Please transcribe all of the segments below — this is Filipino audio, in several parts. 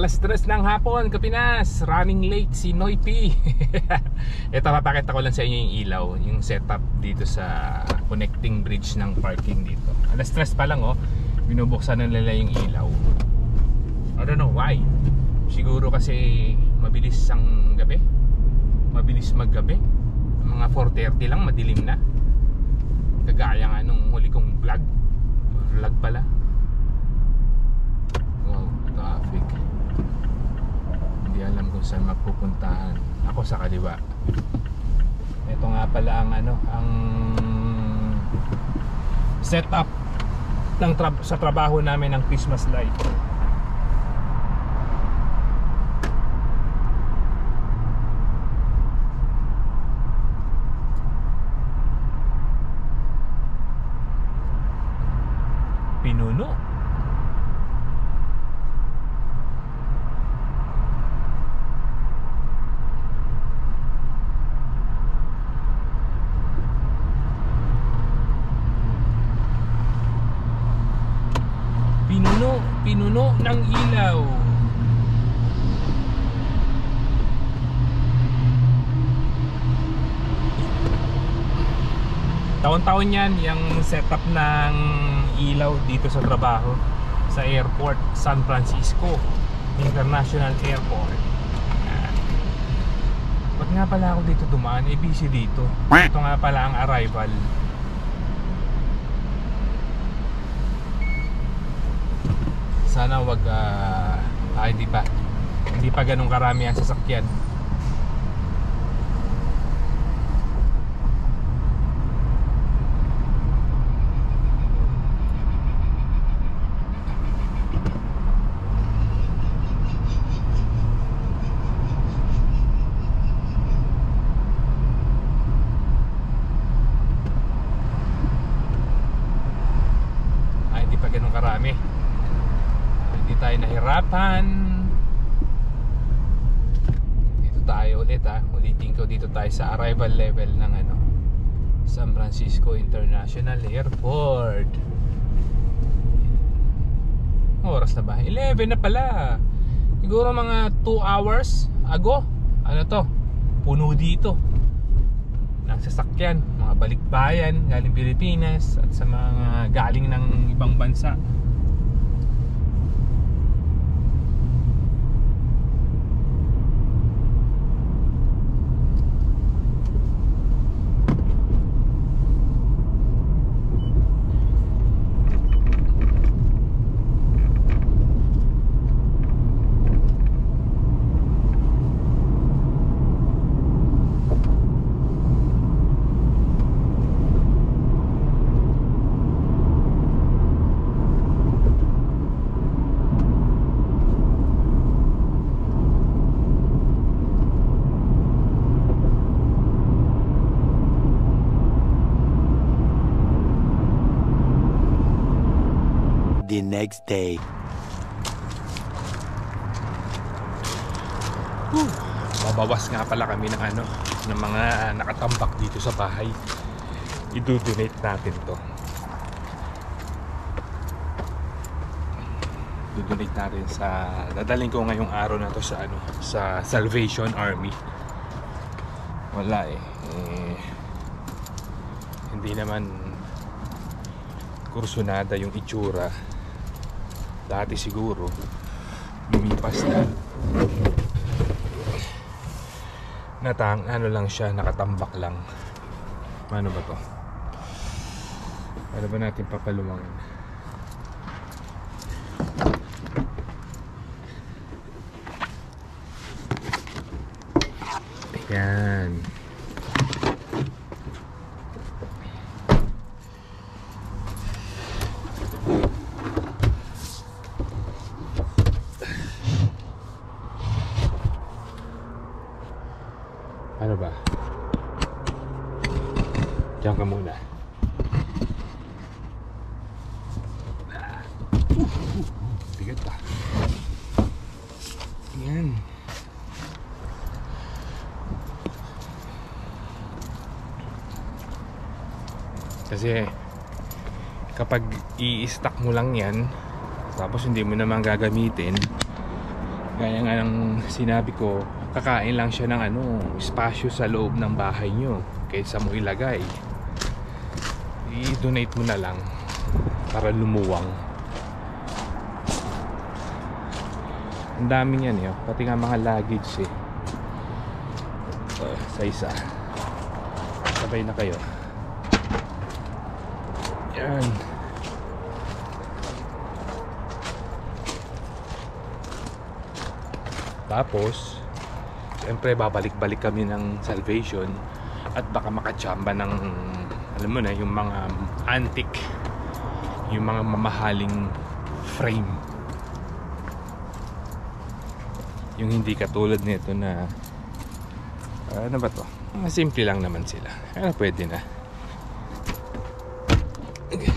Alas 3 ng hapon, Kapinas. Running late si Noy P. Ito, papakita ko lang sa inyo yung ilaw, yung setup dito sa connecting bridge ng parking dito. Alas 3 pa lang, oh, binubuksan na nila yung ilaw. I don't know why. Siguro kasi mabilis ang gabi, mabilis maggabi. Mga 4:30 lang, madilim na. Kagaya nga nung huli kong vlog pala. Wow, traffic. Hindi alam kung saan magpupuntahan. Ako sa kaliwa. Ito nga pala ang ang setup ng sa trabaho namin ng Christmas light. Pinuno. Pinuno ng ilaw. Taon-taon yan yung setup ng ilaw dito sa trabaho sa airport, San Francisco International Airport. Ba't nga pala ako dito dumaan? Busy dito. Ito nga pala ang arrival. Sana wag hindi pa ganun karami ang sasakyan. Hindi pa ganun karami. Hindi tayo nahirapan. Dito tayo ulit, ulitin ko, dito tayo sa arrival level ng San Francisco International Airport. Oras na ba? 11 na pala. Siguro mga 2 hours ago. Puno dito ng sasakyan, mga balikbayan galing Pilipinas at sa mga galing ng ibang bansa. The next day. Mabawas nga pala kami ng ng mga nakatambak dito sa bahay. I-donate natin to. I-donate natin sa dadaling ko ngayong araw na to sa sa Salvation Army. Wala hindi naman kursunada yung itsura. Dati siguro lumipas na lang siya, nakatambak lang. Ano ba to? Ano ba natin papaluwangin? Ayan. Ano ba? Diyan ka muna. Bigat pa. Ayan. Kasi kapag i-stack mo lang yan tapos hindi mo naman gagamitin, Gaya nga ng sinabi ko, kakain lang siya ng espasyo sa loob ng bahay nyo kaysa mo ilagay. I-donate mo na lang para lumuwang. Ang dami yan pati nga mga luggage sa isa. Sabay na kayo. Yan. Tapos siyempre babalik-balik kami ng Salvation at baka makachamba ng alam mo na yung mga antique, yung mga mamahaling frame, yung hindi katulad nito na ano ba to, simple lang naman sila. Pwede na. Okay.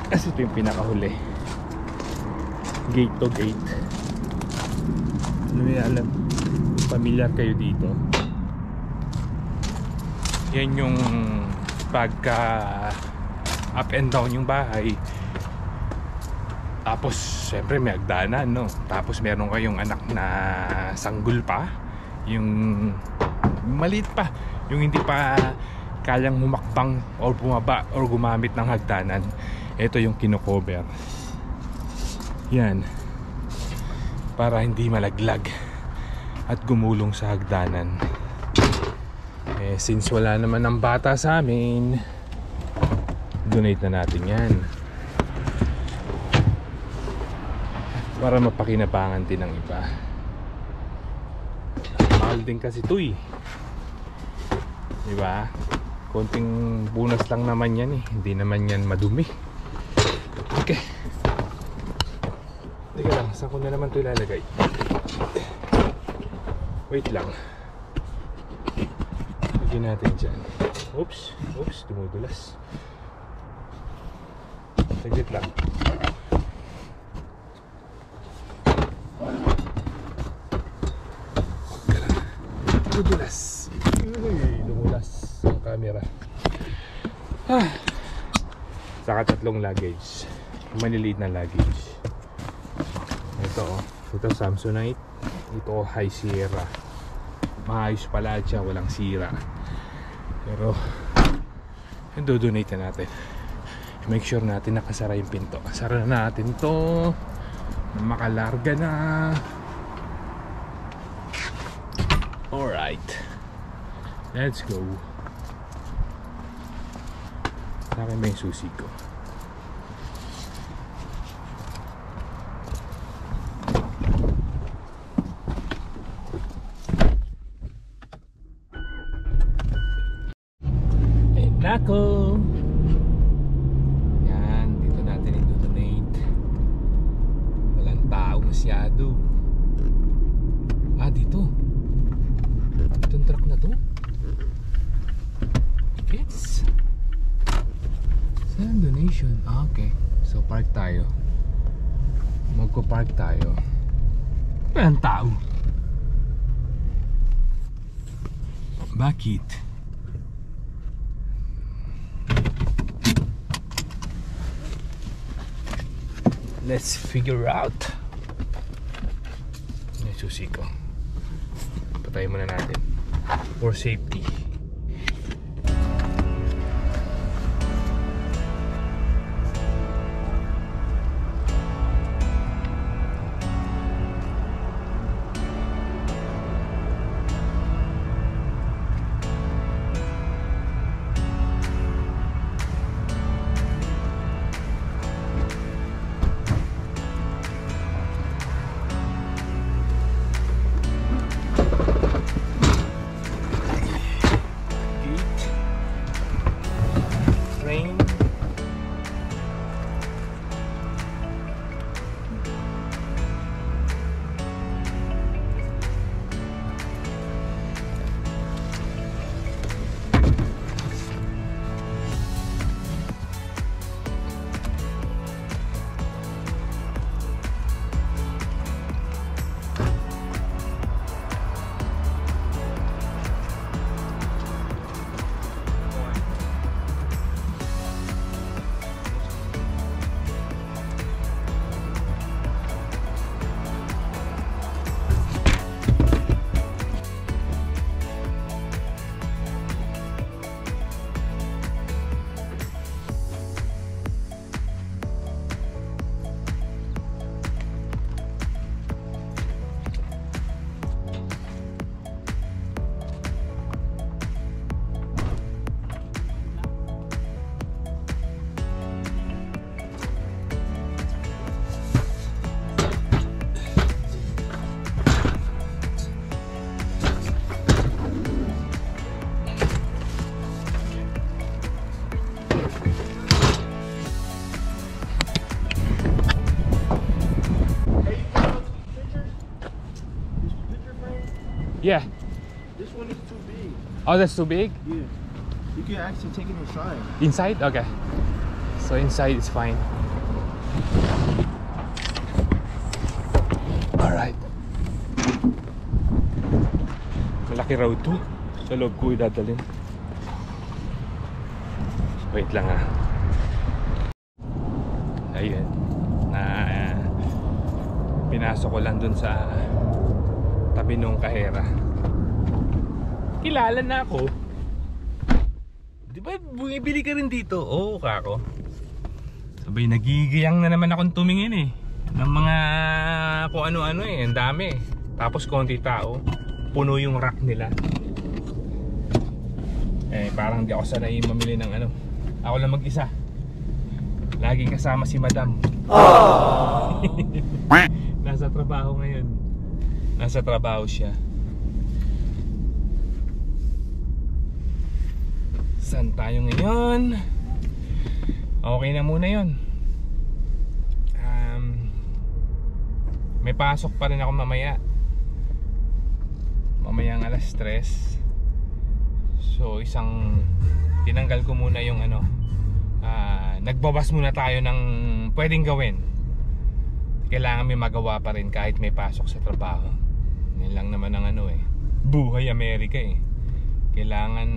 Kasi ito yung pinakahuli, gate to gate. Ano yung alam, familiar kayo dito, yan yung pagka up and down yung bahay. Tapos syempre may hagdanan, no? Tapos meron kayong anak na sanggol pa, yung maliit pa, yung hindi pa kayang humakbang or bumaba or gumamit ng hagdanan. Ito yung kino-cover. Yan, para hindi malaglag at gumulong sa hagdanan. Since wala naman ng bata sa amin, donate na natin yan para mapakinabangan din ng iba. Mahal din kasi ito diba? Konting bonus lang naman yan hindi naman yan madumi. Okay, teka lang, saan ko na naman ito ilalagay? Wait lang, lagyan natin dyan. Oops, dumudulas. Saglit lang. Dumudulas. Dumulas ang camera. Saka 3 luggage, maliliit na luggage. Ito Samsonite, ito High Sierra. Maayos pala siya, walang sira. Pero i-donate na natin. Make sure natin nakasara yung pinto. Sara na natin to, makalarga na. Alright, let's go. Sa akin ba yung susi ko? Ayun na ako. Yan, dito natin i-donate. Walang tao masyado. Dito. Itong truck na to. Tickets. Saan donation? Okay. So park tayo. Magko-park tayo. Walang tao. Bakit? Let's figure out. Yung susi ko. Patayin muna natin for safety. Yeah. This one is too big. Oh, that's too big? Yeah. You can actually take it inside. Inside? Okay. So inside is fine. Alright. Malaki raw to. Sa loob ko idadalhin. Wait lang ha. Ayun. Pinasok ko lang dun sa tabi nung kahera. Kilala na ako. Di ba bumibili ka rin dito? Oo, kako. Sabay nagigiyang na naman akong tumingin eh. Ng mga kung ano-ano eh. Ang dami eh. Tapos konti tao. Puno yung rack nila. Eh parang di ako sanay mamili ng ano. Ako lang mag-isa. Laging kasama si Madam. Nasa trabaho ngayon. Nasa trabaho siya. Saan tayo ngayon? Okay na muna yun. May pasok pa rin ako mamaya. Mamayang alas 3. So tinanggal ko muna yung ano. Nagbabas muna tayo ng pwedeng gawin. Kailangan may magawa pa rin kahit may pasok sa trabaho. Yan lang naman ang ano eh. Buhay Amerika eh. Kailangan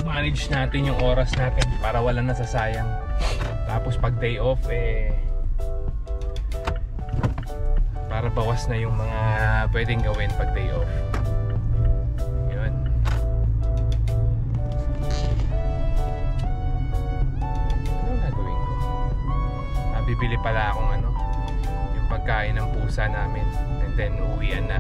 manage natin yung oras natin para wala nasasayang. Tapos pag day off eh para bawas na yung mga pwedeng gawin pag day off. Yun. Ano gagawin ko? Bibili pala akong ano, yung pagkain ng pusa namin, and then uwian na.